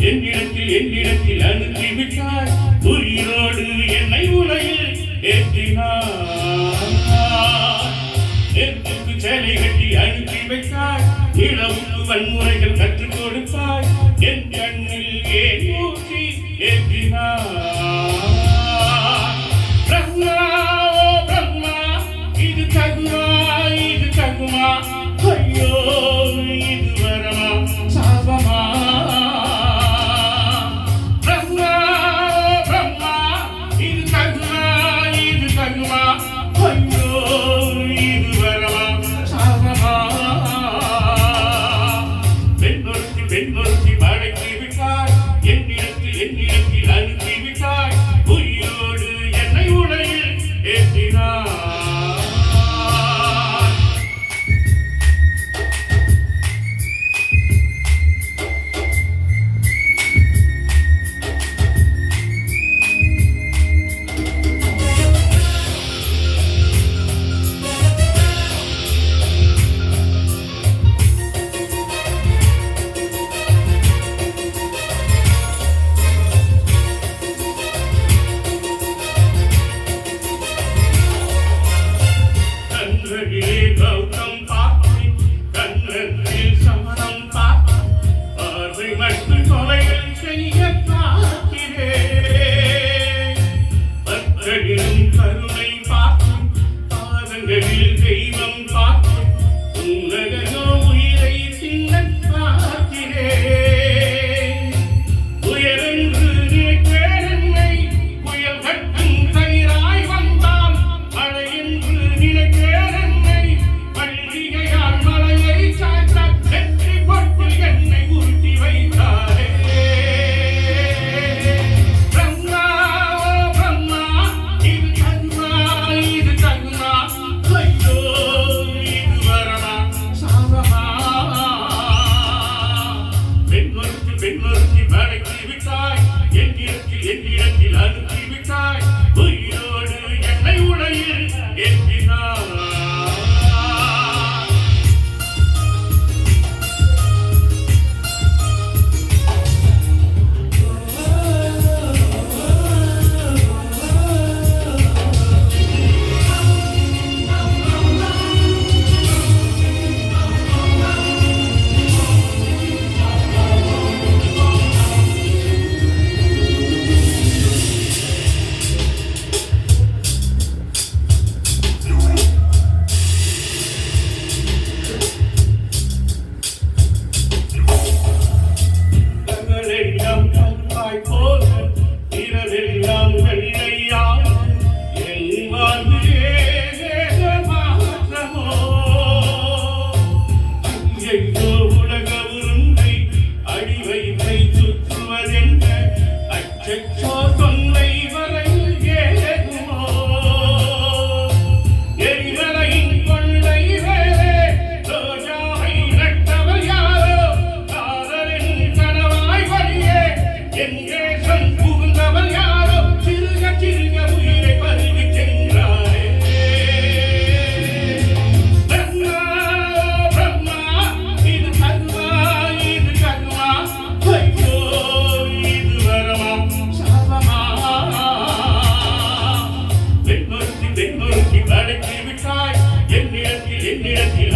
என்னிடத்தில் அனுப்பிவிட்டாய் உயிரோடு என்னை உலகில் ஏற்றினாய் நெருப்புக்கு சேலை கட்டி அனுப்பி வைத்தாய் இளவுக்கு வன்முறைகள் கற்றுக் கொடுத்தாய் என் கண்ணில் ஏன் ஊற்றி ஏற்றினாய் பிரம்மா ஓ பிரம்மா இது தகுமா ஐயோ இது வரமா சாபமா பிரம்மா ஓ பிரம்மா இது தகுமா ஐயோ இது வரமா சாபமா பெண்ணொருத்தி படைத்து விட்டாய் என்னிடத்தில் அனுப்பி விட்டாய் உயிரோடு என்னை உலகில் ஏற்றினாய் கௌதம் பார்த்து கண்ணத்தில் சமணம் பார்த்து பார்வை மட்டும் கொலைகள் செய்ய பார்க்கிறேன் பக்தர்களின் கருணை பார்த்து பாதங்களில் தெய்வம் பார்த்து உலகோ உயிரை சின்ன பார்க்கிறேன் உயரென்று நினைப்பேரன்னை புயல் கட்டும் தயிராய் வந்தால் மழை என்று நினைப்பேன் பெண்ணொருத்தி படைத்து விட்டாய் என்னிடத்தில் அனுப்பி விட்டாய் உயிரோடு என்னை உலகில் ஏற்றினாய் என்னிடத்தில்